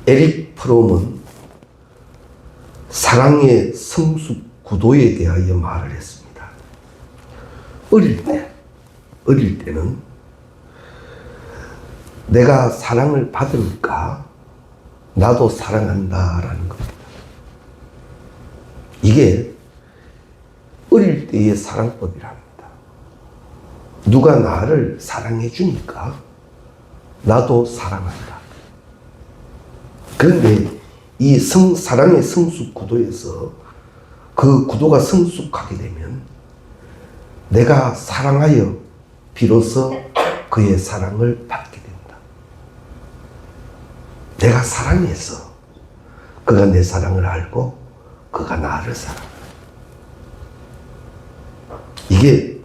에릭 프롬은 사랑의 성숙 구도에 대하여 말을 했습니다. 어릴 때는 내가 사랑을 받으니까 나도 사랑한다라는 겁니다. 이게 어릴 때의 사랑법이랍니다. 누가 나를 사랑해 주니까 나도 사랑한다. 그런데 이 사랑의 성숙 구도에서 그 구도가 성숙하게 되면 내가 사랑하여 비로소 그의 사랑을 받게 된다. 내가 사랑해서 그가 내 사랑을 알고 그가 나를 사랑한다. 이게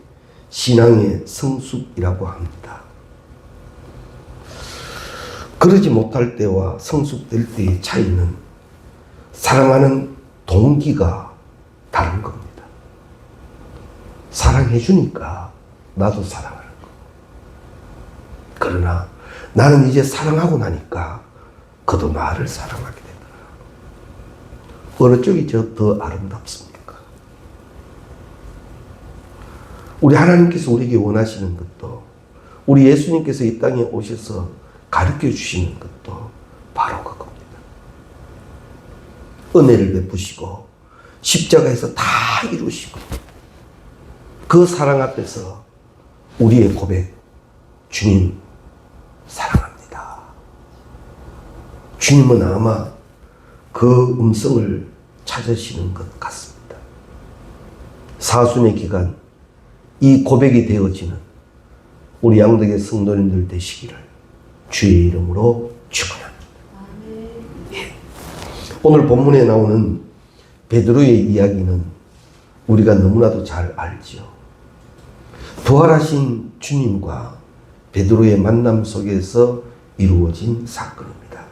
신앙의 성숙이라고 합니다. 그러지 못할 때와 성숙될 때의 차이는 사랑하는 동기가 다른 겁니다. 사랑해 주니까 나도 사랑하는 거. 그러나 나는 이제 사랑하고 나니까 그도 나를 사랑하게 되더라. 어느 쪽이 더 아름답습니까? 우리 하나님께서 우리에게 원하시는 것도, 우리 예수님께서 이 땅에 오셔서 가르쳐 주시는 것도 바로 그겁니다. 은혜를 베푸시고 십자가에서 다 이루시고 그 사랑 앞에서 우리의 고백, 주님 사랑합니다. 주님은 아마 그 음성을 찾으시는 것 같습니다. 사순의 기간 이 고백이 되어지는 우리 양덕의 성도님들 되시기를 주의 이름으로 축원합니다. 예. 오늘 본문에 나오는 베드로의 이야기는 우리가 너무나도 잘 알죠. 부활하신 주님과 베드로의 만남 속에서 이루어진 사건입니다.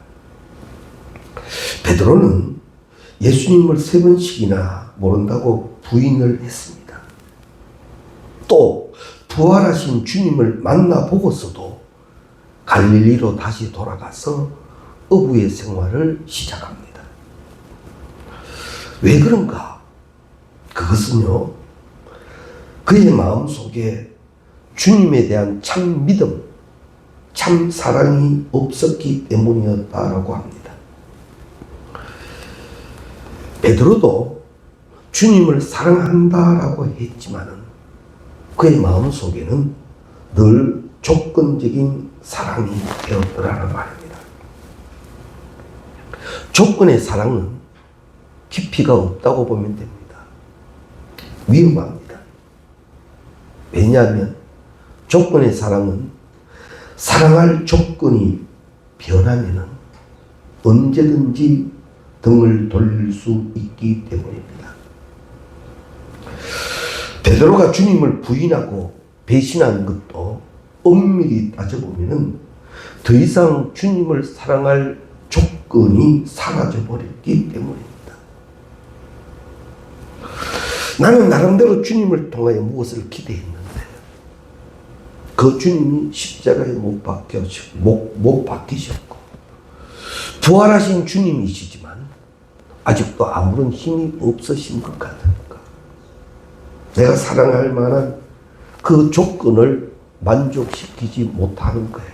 베드로는 예수님을 3번씩이나 모른다고 부인을 했습니다. 또 부활하신 주님을 만나보고서도 갈릴리로 다시 돌아가서 어부의 생활을 시작합니다. 왜 그런가? 그것은요, 그의 마음속에 주님에 대한 참 믿음, 참 사랑이 없었기 때문이었다라고 합니다. 베드로도 주님을 사랑한다라고 했지만은 그의 마음속에는 늘 조건적인 사랑이 되었더라는 말입니다. 조건의 사랑은 깊이가 없다고 보면 됩니다. 위험합니다. 왜냐하면 조건의 사랑은 사랑할 조건이 변하면 언제든지 등을 돌릴 수 있기 때문입니다. 베드로가 주님을 부인하고 배신한 것도 엄밀히 따져보면 더 이상 주님을 사랑할 조건이 사라져버렸기 때문입니다. 나는 나름대로 주님을 통하여 무엇을 기대했는데 그 주님이 십자가에 못 박히셨고 부활하신 주님이시지만 아직도 아무런 힘이 없으신 것 같으니까 내가 사랑할 만한 그 조건을 만족시키지 못하는 거예요.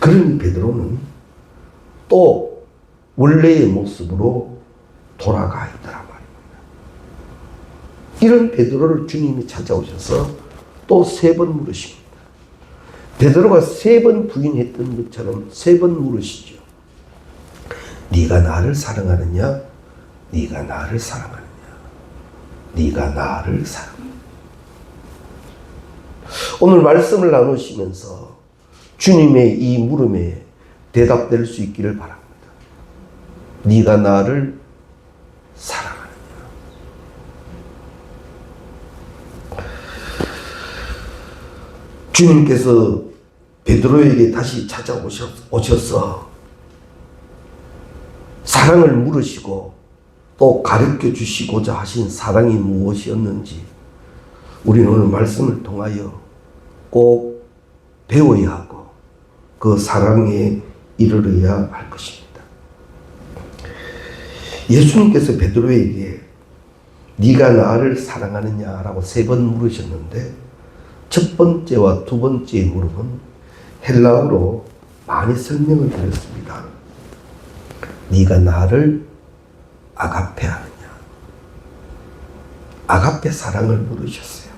그러니 베드로는 또 원래의 모습으로 돌아가 있더라 말입니다. 이런 베드로를 주님이 찾아오셔서 또 3번 물으십니다. 베드로가 3번 부인했던 것처럼 3번 물으시죠. 네가 나를 사랑하느냐? 네가 나를 사랑하느냐? 네가 나를 사랑하느냐? 오늘 말씀을 나누시면서 주님의 이 물음에 대답될 수 있기를 바랍니다. 네가 나를 사랑하느냐? 주님께서 베드로에게 다시 찾아오셔서 사랑을 물으시고 또 가르쳐 주시고자 하신 사랑이 무엇이었는지 우리는 오늘 말씀을 통하여 꼭 배워야 하고 그 사랑의 이르러야 할 것입니다. 예수님께서 베드로에게 네가 나를 사랑하느냐라고 3번 물으셨는데 첫 번째와 두 번째의 물음은 헬라어로 많이 설명을 드렸습니다. 네가 나를 아가페 하느냐. 아가페 사랑을 물으셨어요.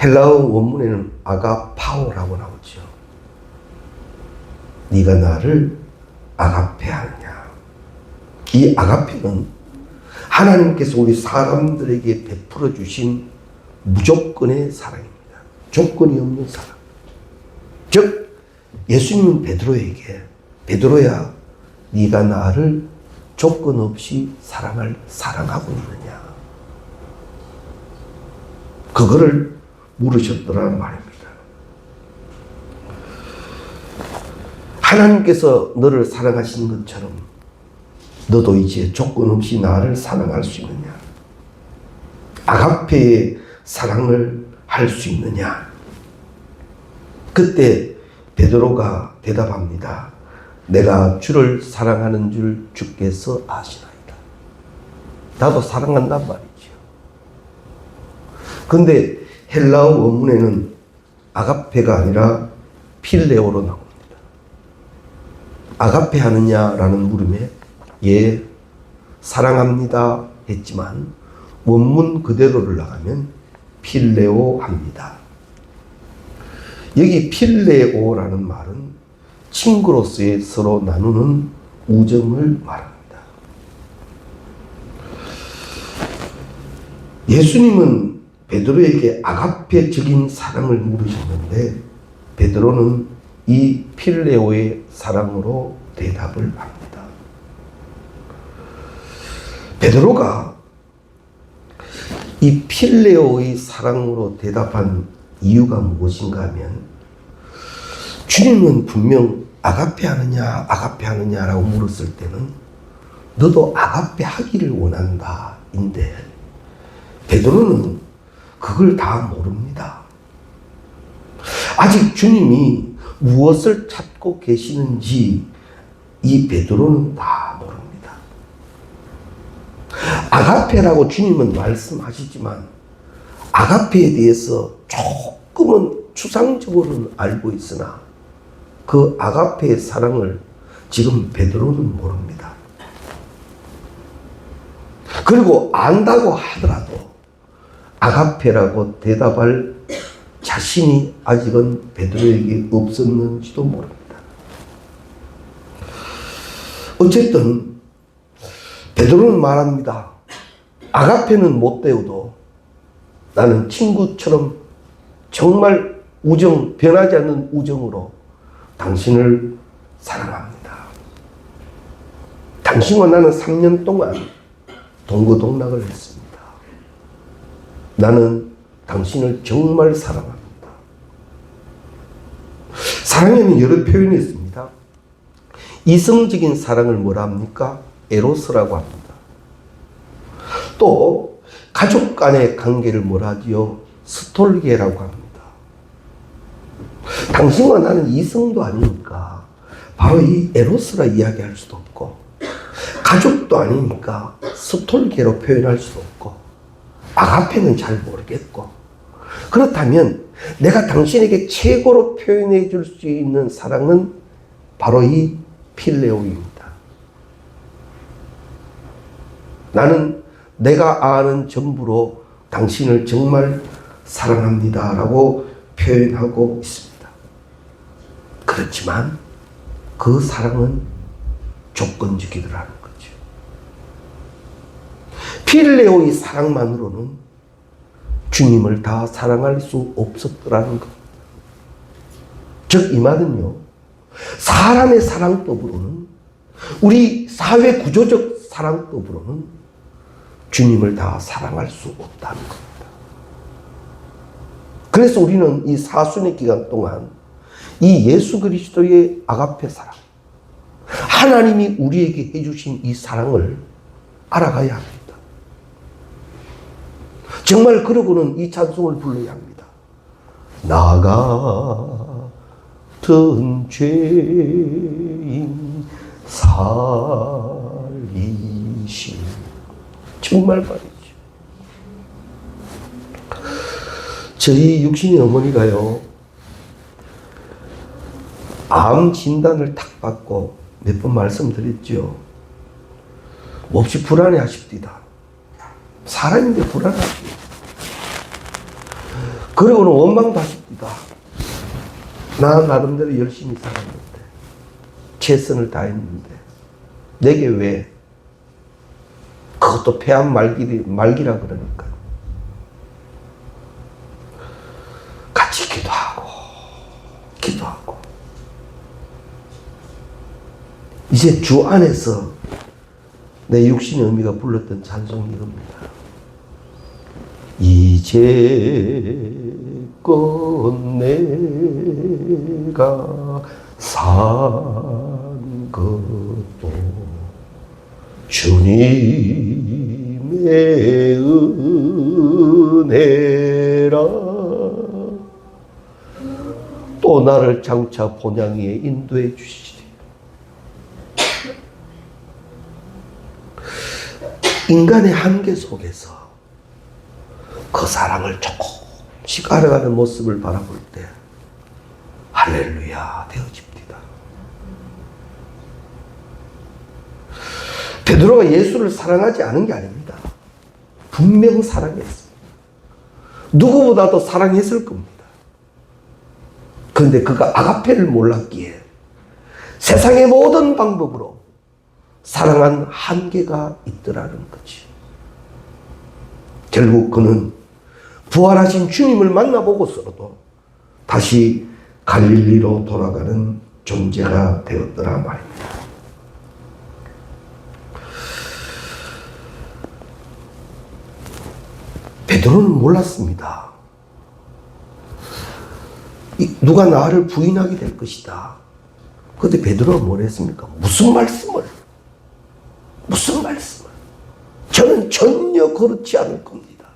헬라어 원문에는 아가파오라고 나오죠. 네가 나를 아가페 하느냐. 이 아가페는 하나님께서 우리 사람들에게 베풀어 주신 무조건의 사랑입니다. 조건이 없는 사랑. 즉 예수님은 베드로에게 베드로야 네가 나를 조건 없이 사랑하고 있느냐. 그거를 물으셨더라는 말입니다. 하나님께서 너를 사랑하시는 것처럼 너도 이제 조건 없이 나를 사랑할 수 있느냐? 아가페의 사랑을 할 수 있느냐? 그때 베드로가 대답합니다. 내가 주를 사랑하는 줄 주께서 아시나이다. 나도 사랑한단 말이죠. 근데 헬라어 원문에는 아가페가 아니라 필레오로 나옵니다. 아가페 하느냐라는 물음에 예, 사랑합니다 했지만 원문 그대로를 나가면 필레오 합니다. 여기 필레오라는 말은 친구로서의 서로 나누는 우정을 말합니다. 예수님은 베드로에게 아가페적인 사랑을 물으셨는데 베드로는 이 필레오의 사랑으로 대답을 합니다. 베드로가 이 필레오의 사랑으로 대답한 이유가 무엇인가 하면 주님은 분명 아가페 하느냐라고 물었을 때는 너도 아가페 하기를 원한다 인데 베드로는 그걸 다 모릅니다. 아직 주님이 무엇을 찾고 계시는지 이 베드로는 다 모릅니다. 아가페라고 주님은 말씀하시지만 아가페에 대해서 조금은 추상적으로는 알고 있으나 그 아가페의 사랑을 지금 베드로는 모릅니다. 그리고 안다고 하더라도 아가페라고 대답할 자신이 아직은 베드로에게 없었는지도 모릅니다. 어쨌든 베드로는 말합니다. 아가페는 못 배워도 나는 친구처럼 정말 변하지 않는 우정으로 당신을 사랑합니다. 당신과 나는 3년 동안 동거동락을 했습니다. 나는 당신을 정말 사랑합니다. 사랑에는 여러 표현이 있습니다. 이성적인 사랑을 뭐라 합니까? 에로스라고 합니다. 또 가족 간의 관계를 뭐라 하지요? 스톨게라고 합니다. 당신과 나는 이성도 아니니까 바로 이 에로스라 이야기할 수도 없고 가족도 아니니까 스톨게로 표현할 수도 없고 아가페는 잘 모르겠고 그렇다면 내가 당신에게 최고로 표현해 줄 수 있는 사랑은 바로 이 필레오입니다. 나는 내가 아는 전부로 당신을 정말 사랑합니다 라고 표현하고 있습니다. 그렇지만 그 사랑은 조건적이더라는 거죠. 필레오의 사랑만으로는 주님을 다 사랑할 수 없었더라는 것. 즉 이 말은요, 사람의 사랑법으로는, 우리 사회 구조적 사랑법으로는 주님을 다 사랑할 수 없다는 겁니다. 그래서 우리는 이 사순의 기간 동안 이 예수 그리스도의 아가페 사랑, 하나님이 우리에게 해주신 이 사랑을 알아가야 합니다. 정말 그러고는 이 찬송을 불러야 합니다. 나가 같은 죄인 살리시. 정말 말이죠. 저희 육신의 어머니가요, 암 진단을 탁 받고 몇 번 말씀드렸죠. 몹시 불안해 하십니다. 사람인데 불안하지. 그리고는 원망도 하십니다. 나 나름대로 열심히 살았는데, 최선을 다했는데, 내게 왜? 그것도 폐암 말기라 그러니까. 같이 기도하고. 이제 주 안에서 내 육신의 의미가 불렀던 찬송이 이겁니다. 이제껏 내가 산 것도 주님의 은혜라. 또 나를 장차 본향에 인도해 주시리. 인간의 한계 속에서 그 사랑을 조금씩 알아가는 모습을 바라볼 때 할렐루야 되어집니다. 베드로가 예수를 사랑하지 않은 게 아닙니다. 분명 사랑했습니다. 누구보다도 사랑했을 겁니다. 그런데 그가 아가페를 몰랐기에 세상의 모든 방법으로 사랑한 한계가 있더라는 거지. 결국 그는 부활하신 주님을 만나보고서도 다시 갈릴리로 돌아가는 존재가 되었더라 말입니다. 베드로는 몰랐습니다. 누가 나를 부인하게 될 것이다. 그런데 베드로가 뭘 했습니까? 무슨 말씀을? 저는 전혀 그렇지 않을 겁니다.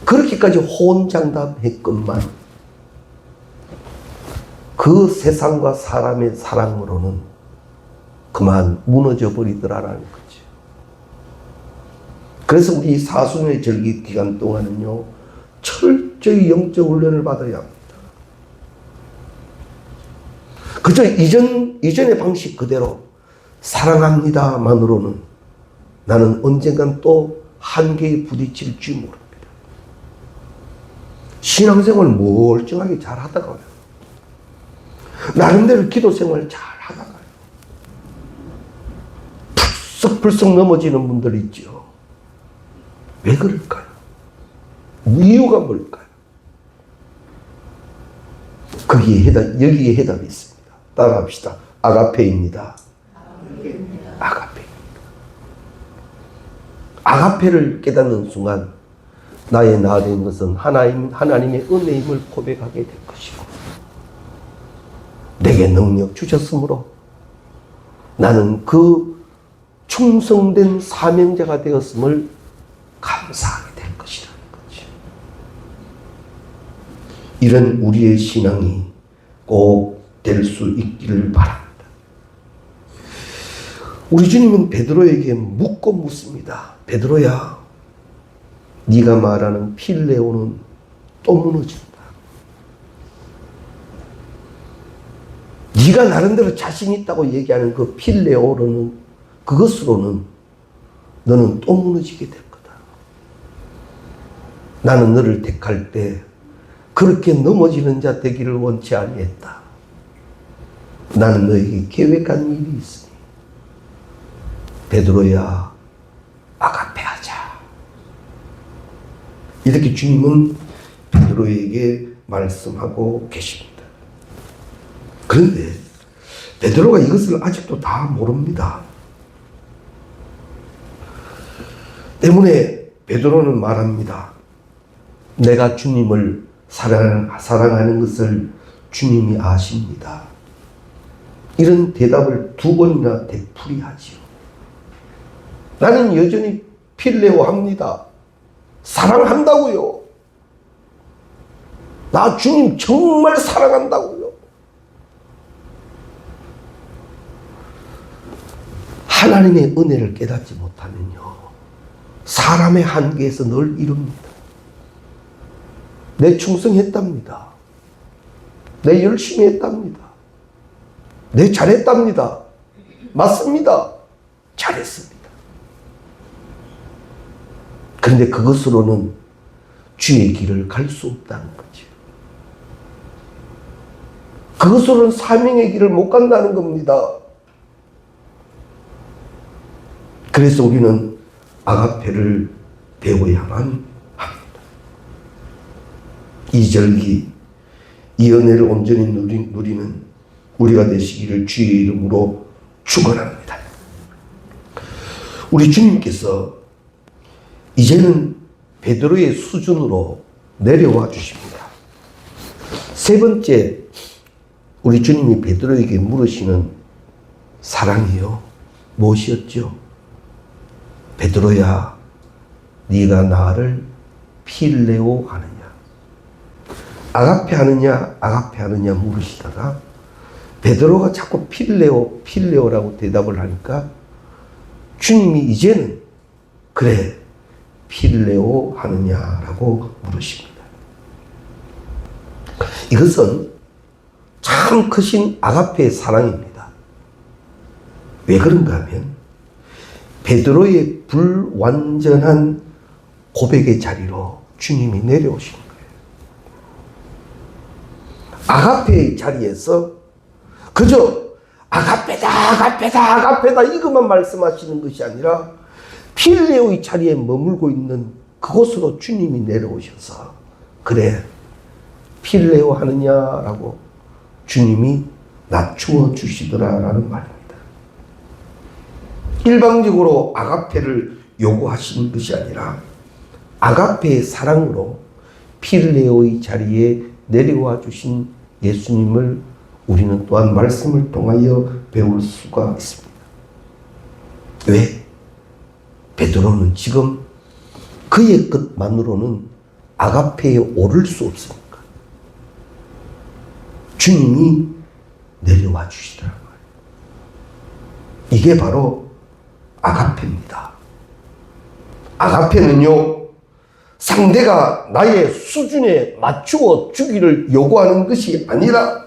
그렇게까지 호언장담했건만 그 세상과 사람의 사랑으로는 그만 무너져 버리더라라는 거죠. 그래서 우리 사순의 절기 기간 동안은요, 철저히 영적 훈련을 받아야 합니다. 그저 이전의 방식 그대로 사랑합니다만으로는 나는 언젠간 또 한계에 부딪힐지 모릅니다. 신앙생활 멀쩡하게 잘 하다가요, 나름대로 기도생활 잘 하다가요, 풀썩풀썩 넘어지는 분들 있죠. 왜 그럴까요? 이유가 뭘까요? 여기에 해답이 있습니다. 따라합시다. 아가페입니다. 아가페를 깨닫는 순간 나의 나 된 것은 하나님의 은혜임을 고백하게 될 것이고, 내게 능력 주셨으므로 나는 그 충성된 사명자가 되었음을 감사하게 될 것이라는 거죠. 이런 우리의 신앙이 꼭 될 수 있기를 바랍니다. 우리 주님은 베드로에게 묻고 묻습니다. 베드로야, 네가 말하는 필레오는 또 무너진다. 네가 나름대로 자신 있다고 얘기하는 그 필레오로는, 그것으로는 너는 또 무너지게 될 거다. 나는 너를 택할 때 그렇게 넘어지는 자 되기를 원치 아니했다. 나는 너에게 계획한 일이 있으니 베드로야, 아가페하자. 이렇게 주님은 베드로에게 말씀하고 계십니다. 그런데 베드로가 이것을 아직도 다 모릅니다. 때문에 베드로는 말합니다. 내가 주님을 사랑하는 것을 주님이 아십니다. 이런 대답을 2번이나 되풀이하지요. 나는 여전히 필레오 합니다. 사랑한다고요. 나 주님 정말 사랑한다고요. 하나님의 은혜를 깨닫지 못하면요, 사람의 한계에서 늘 이룹니다. 내 충성했답니다. 내 열심히 했답니다. 내 잘했답니다. 맞습니다. 잘했습니다. 그런데 그것으로는 주의 길을 갈 수 없다는 거죠. 그것으로는 사명의 길을 못 간다는 겁니다. 그래서 우리는 아가페를 배워야만 합니다. 이 절기, 이 은혜를 온전히 누리는 우리가 되시기를 주의 이름으로 축원합니다. 우리 주님께서 이제는 베드로의 수준으로 내려와 주십니다. 세 번째, 우리 주님이 베드로에게 물으시는 사랑이요, 무엇이었죠? 베드로야, 네가 나를 필레오 하느냐? 아가페 하느냐, 아가페 하느냐 물으시다가 베드로가 자꾸 필레오, 필레오라고 대답을 하니까 주님이 이제는 그래, 필레오 하느냐라고 물으십니다. 이것은 참 크신 아가페의 사랑입니다. 왜 그런가 하면 베드로의 불완전한 고백의 자리로 주님이 내려오신 거예요. 아가페의 자리에서 그저 아가페다, 아가페다, 아가페다 이것만 말씀하시는 것이 아니라 필레오의 자리에 머물고 있는 그곳으로 주님이 내려오셔서 그래, 필레오 하느냐라고 주님이 낮추어 주시더라라는 말입니다. 일방적으로 아가페를 요구하시는 것이 아니라 아가페의 사랑으로 필레오의 자리에 내려와 주신 예수님을 우리는 또한 말씀을 통하여 배울 수가 있습니다. 왜? 베드로는 지금 그의 것만으로는 아가페에 오를 수 없으니까 주님이 내려와 주시더란 말이에요. 이게 바로 아가페입니다. 아가페는요, 상대가 나의 수준에 맞추어 주기를 요구하는 것이 아니라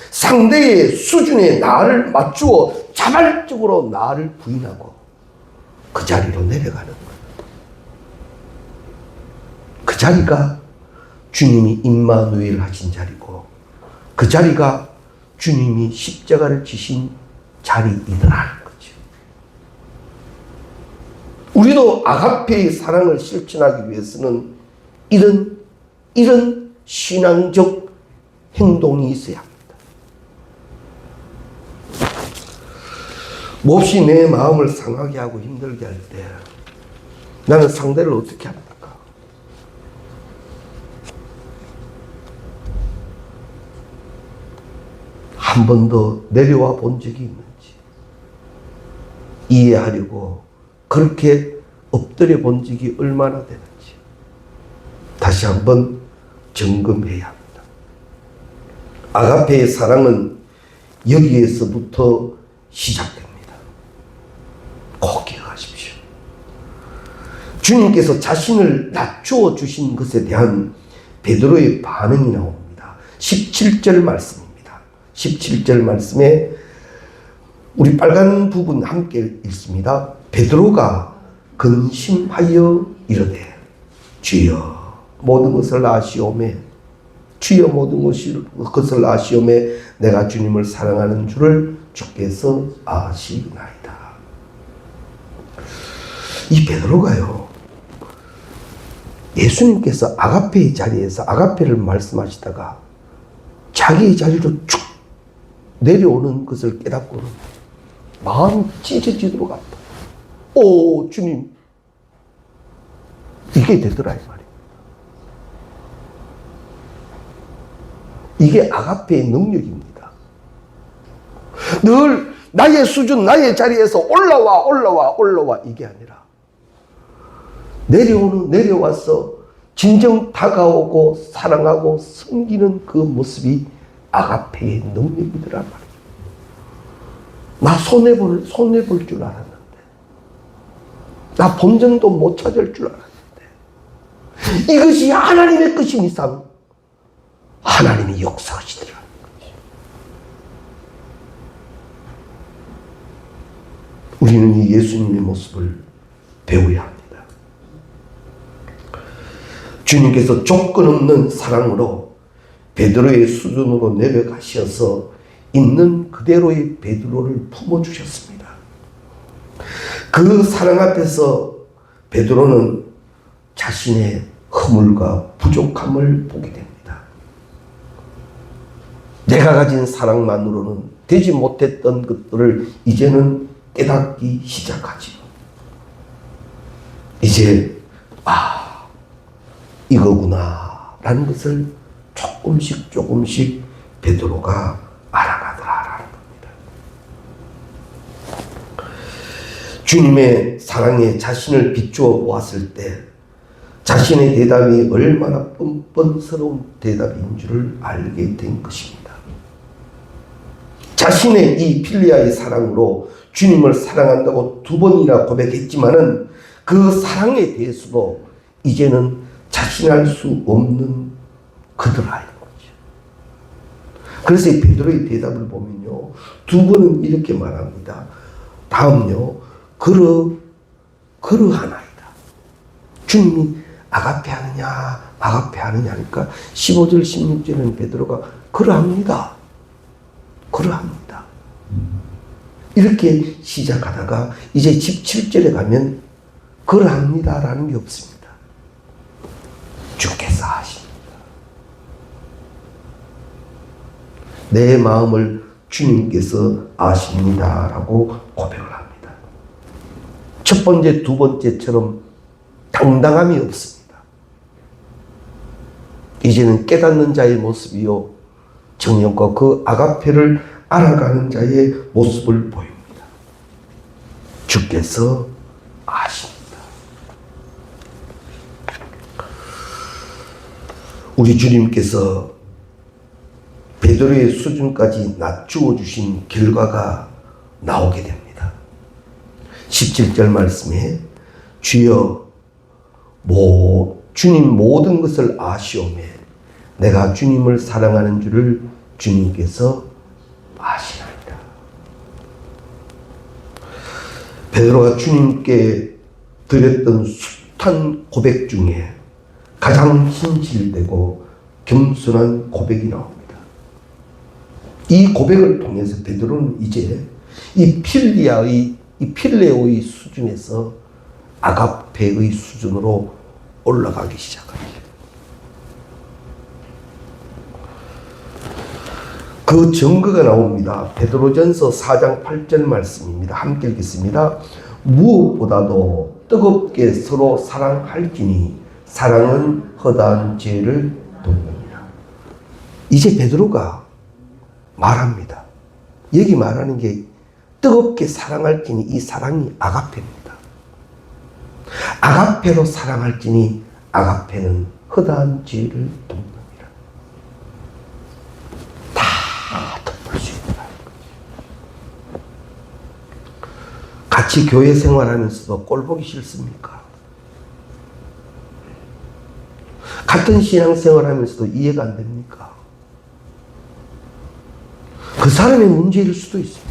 상대의 수준에 나를 맞추어 자발적으로 나를 부인하고 그 자리로 내려가는 거예요. 그 자리가 주님이 임마누엘 하신 자리고 그 자리가 주님이 십자가를 지신 자리이더라는 거죠. 우리도 아가페의 사랑을 실천하기 위해서는 이런 신앙적 행동이 있어야 합니다. 몹시 내 마음을 상하게 하고 힘들게 할 때 나는 상대를 어떻게 합니까? 한 번도 내려와 본 적이 있는지, 이해하려고 그렇게 엎드려 본 적이 얼마나 되는지 다시 한번 점검해야 합니다. 아가페의 사랑은 여기에서부터 시작됩니다. 꼭 기억하십시오. 주님께서 자신을 낮추어 주신 것에 대한 베드로의 반응이 나옵니다. 17절 말씀입니다. 17절 말씀에 우리 빨간 부분 함께 읽습니다. 베드로가 근심하여 이르되 주여 모든 것을 아시오매, 주여 모든 것을 아시오매 내가 주님을 사랑하는 줄을 주께서 아시나이다. 이 베드로가요, 예수님께서 아가페의 자리에서 아가페를 말씀하시다가 자기의 자리로 쭉 내려오는 것을 깨닫고는 마음이 찢어지도록 아파. 오, 주님, 이게 되더라 이 말이에요. 이게 아가페의 능력입니다. 늘 나의 수준, 나의 자리에서 올라와 이게 아니라 내려와서 진정 다가오고 사랑하고 섬기는 그 모습이 아가페의 능력이더란 말이에요. 나 손해볼 줄 알았는데, 나 본전도 못 찾을 줄 알았는데, 이것이 하나님의 것인 이상 하나님이 역사하시더라는 거죠. 우리는 이 예수님의 모습을 배워야 합니다. 주님께서 조건 없는 사랑으로 베드로의 수준으로 내려가셔서 있는 그대로의 베드로를 품어주셨습니다. 그 사랑 앞에서 베드로는 자신의 허물과 부족함을 보게 됩니다. 내가 가진 사랑만으로는 되지 못했던 것들을 이제는 깨닫기 시작하지요. 이제 이거구나 라는 것을 조금씩 베드로가 알아가더라라는 겁니다. 주님의 사랑에 자신을 비추어 보았을 때 자신의 대답이 얼마나 뻔뻔스러운 대답인 줄을 알게 된 것입니다. 자신의 이 필리아의 사랑으로 주님을 사랑한다고 2번이나 고백했지만은 그 사랑에 대해서도 이제는 자신할 수 없는 그들아인 거죠. 그래서 이 베드로의 대답을 보면요, 2번은 이렇게 말합니다. 다음요, 그러하나이다. 주님이 아가페 하느냐 하니까 15절 16절에는 베드로가 그러합니다. 이렇게 시작하다가 이제 17절에 가면 그러합니다라는 게 없습니다. 주께서 하십니다. 내 마음을 주님께서 아십니다라고 고백을 합니다. 첫 번째, 두 번째처럼 당당함이 없습니다. 이제는 깨닫는 자의 모습이요, 정령과 그 아가페를 알아가는 자의 모습을 보입니다. 주께서 아십니다. 우리 주님께서 베드로의 수준까지 낮추어 주신 결과가 나오게 됩니다. 17절 말씀에 주여 주님 모든 것을 아시오매 내가 주님을 사랑하는 줄을 주님께서 아시나이다. 베드로가 주님께 드렸던 숱한 고백 중에 가장 진실되고 겸손한 고백이 나옵니다. 이 고백을 통해서 베드로는 이제 이 필레오의 수준에서 아가페의 수준으로 올라가기 시작합니다. 그 증거가 나옵니다. 베드로전서 4장 8절 말씀입니다. 함께 읽겠습니다. 무엇보다도 뜨겁게 서로 사랑할지니 사랑은 허다한 죄를 돕느니라. 이제 베드로가 말합니다. 여기 말하는 게 뜨겁게 사랑할지니 이 사랑이 아가페입니다. 아가페로 사랑할지니 아가페는 허다한 죄를 돕느니라. 다 덮을 수 있다. 같이 교회 생활하면서도 꼴 보기 싫습니까? 같은 신앙생활하면서도 이해가 안 됩니까? 그 사람의 문제일 수도 있습니다.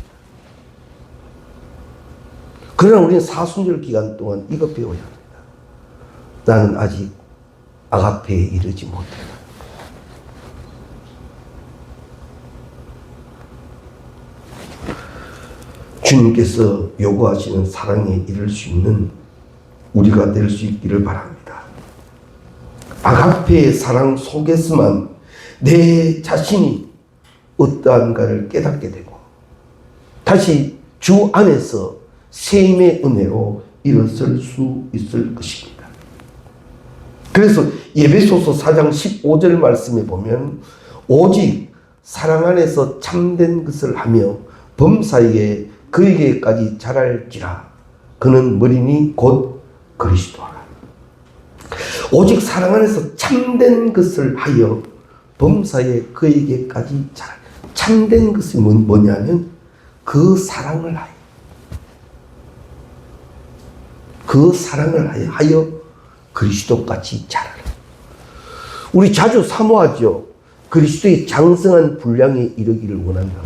그러나 우리는 사순절 기간 동안 이거 배워야 합니다. 나는 아직 아가페에 이르지 못했다. 주님께서 요구하시는 사랑에 이를 수 있는 우리가 될 수 있기를 바랍니다. 아가페의 사랑 속에서만 내 자신이 어떠한가를 깨닫게 되고 다시 주 안에서 세임의 은혜로 일어설 수 있을 것입니다. 그래서 에베소서 4장 15절 말씀에 보면 오직 사랑 안에서 참된 것을 하며 범사에게 그에게까지 자랄지라 그는 머리니 곧 그리스도라. 오직 사랑 안에서 참된 것을 하여 범사에 그에게까지 자라. 참된 것이 뭐냐면 그 사랑을 하여. 그 사랑을 하여 그리스도같이 자라라. 우리 자주 사모하죠. 그리스도의 장성한 분량에 이르기를 원한다.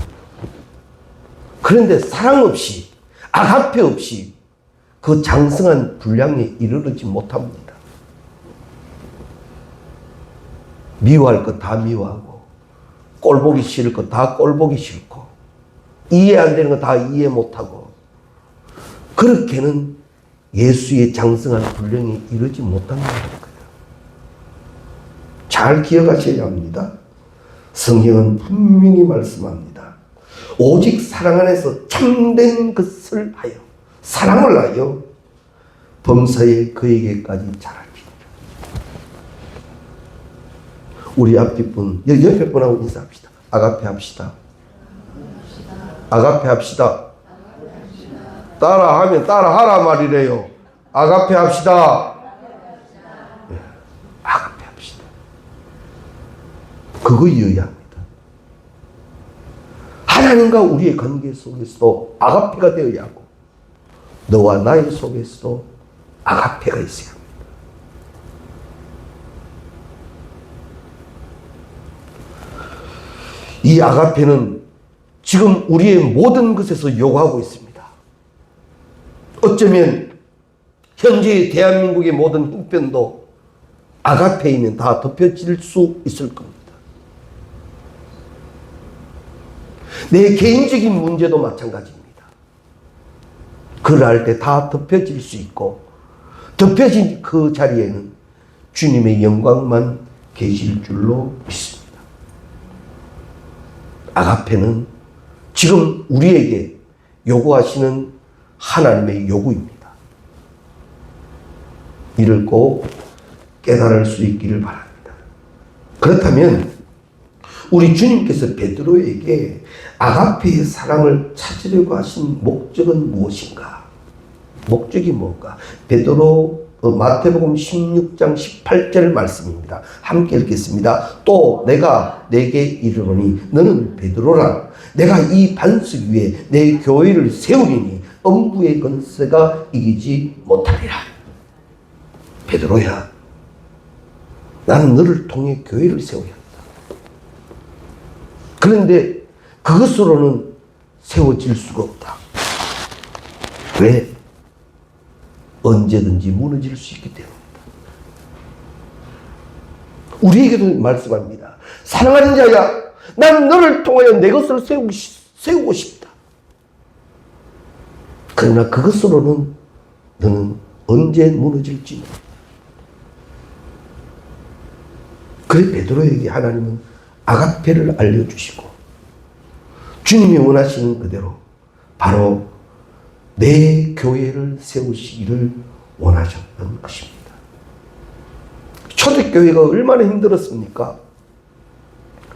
그런데 사랑 없이, 아가페 없이 그 장성한 분량에 이르지 못합니다. 미워할 것 다 미워하고, 꼴보기 싫을 것 다 꼴보기 싫고, 이해 안 되는 거 다 이해 못하고, 그렇게는 예수의 장성한 분량에 이르지 못한다는 거예요. 잘 기억하셔야 합니다. 성경은 분명히 말씀합니다. 오직 사랑 안에서 참된 것을 하여, 사랑을 하여 범사에 그에게까지 자랄지니라. 우리 앞뒤 분, 옆에 분하고 인사합시다. 아가페 합시다. 아가페 합시다. 따라하면 따라하라 말이래요. 아가페 합시다. 네, 아가페 합시다. 그거여야 합니다. 하나님과 우리의 관계 속에서도 아가페가 되어야 하고, 너와 나의 속에서도 아가페가 있어야 합니다. 이 아가페는 지금 우리의 모든 것에서 요구하고 있습니다. 어쩌면 현재 대한민국의 모든 형편도 아가페이면 다 덮여질 수 있을 겁니다. 내 개인적인 문제도 마찬가지입니다. 글을 할 때 다 덮여질 수 있고, 덮여진 그 자리에는 주님의 영광만 계실 줄로 믿습니다. 아가페는 지금 우리에게 요구하시는 하나님의 요구입니다. 이를 꼭 깨달을 수 있기를 바랍니다. 그렇다면 우리 주님께서 베드로에게 아가페의 사랑을 찾으려고 하신 목적은 무엇인가? 목적이 뭔가? 베드로 마태복음 16장 18절 말씀입니다. 함께 읽겠습니다. 또 내가 내게 이르노니 너는 베드로라. 내가 이 반석 위에 내 교회를 세우리니 음부의 권세가 이기지 못하리라. 베드로야, 나는 너를 통해 교회를 세워야 한다. 그런데 그것으로는 세워질 수가 없다. 왜? 언제든지 무너질 수 있기 때문이다. 우리에게도 말씀합니다. 사랑하는 자야, 나는 너를 통하여 내 것을 세우고 싶다. 그러나 그것으로는 너는 언제 무너질지 모른다. 그래 베드로에게 하나님은 아가페를 알려주시고 주님이 원하시는 그대로 바로 내 교회를 세우시기를 원하셨던 것입니다. 초대교회가 얼마나 힘들었습니까?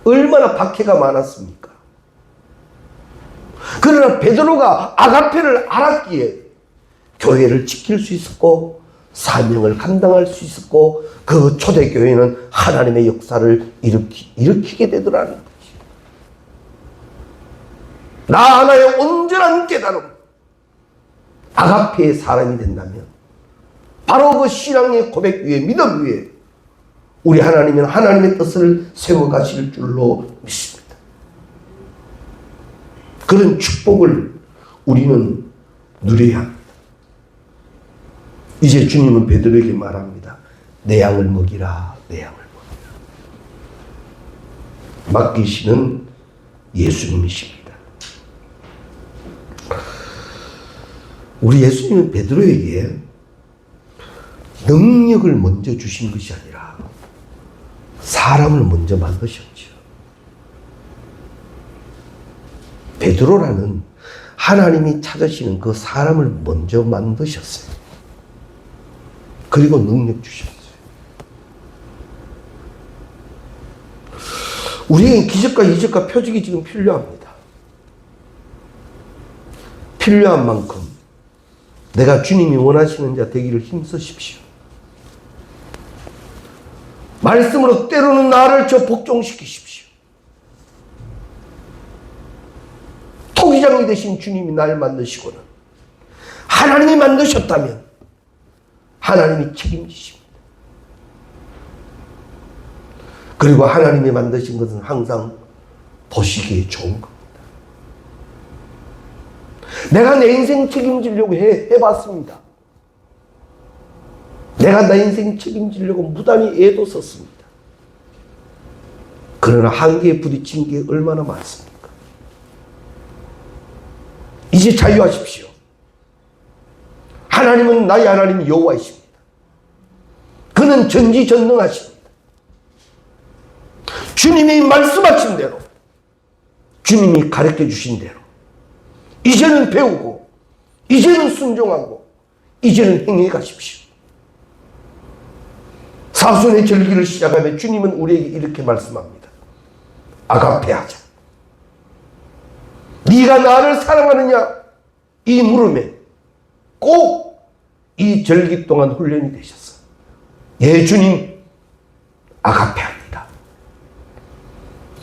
얼마나 박해가 많았습니까? 그러나 베드로가 아가페를 알았기에 교회를 지킬 수 있었고 사명을 감당할 수 있었고 그 초대교회는 하나님의 역사를 일으키게 되더라는 거죠. 나 하나의 온전한 깨달음, 아가페의 사람이 된다면 바로 그 신앙의 고백 위에, 믿음 위에 우리 하나님은 하나님의 뜻을 세워가실 줄로 믿습니다. 그런 축복을 우리는 누려야 합니다. 이제 주님은 베드로에게 말합니다. 내 양을 먹이라, 내 양을 먹이라. 맡기시는 예수님이십니다. 우리 예수님은 베드로에게 능력을 먼저 주신 것이 아니라 사람을 먼저 만드셨죠. 베드로라는 하나님이 찾으시는 그 사람을 먼저 만드셨어요. 그리고 능력 주셨어요. 우리에게 기적과 이적과 표적이 지금 필요합니다. 필요한 만큼 내가 주님이 원하시는 자 되기를 힘쓰십시오. 말씀으로 때로는 나를 저 복종시키십시오. 토기장이 되신 주님이 날 만드시고는 하나님이 만드셨다면 하나님이 책임지십니다. 그리고 하나님이 만드신 것은 항상 보시기에 좋은 겁니다. 내가 내 인생 책임지려고 해봤습니다. 내가 내 인생 책임지려고 무단히 애도 썼습니다. 그러나 한계에 부딪힌 게 얼마나 많습니까? 이제 자유하십시오. 하나님은 나의 하나님 여호와이십니다. 그는 전지전능하십니다. 주님이 말씀하신 대로, 주님이 가르쳐 주신 대로 이제는 배우고, 이제는 순종하고, 이제는 행해 가십시오. 사순의 절기를 시작하면 주님은 우리에게 이렇게 말씀합니다. 아가페하자. 네가 나를 사랑하느냐? 이 물음에 꼭 이 절기 동안 훈련이 되셨어. 예, 주님, 아가페합니다.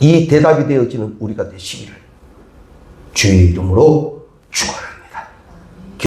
이 대답이 되어지는 우리가 되시기를 주의 이름으로 축원합니다.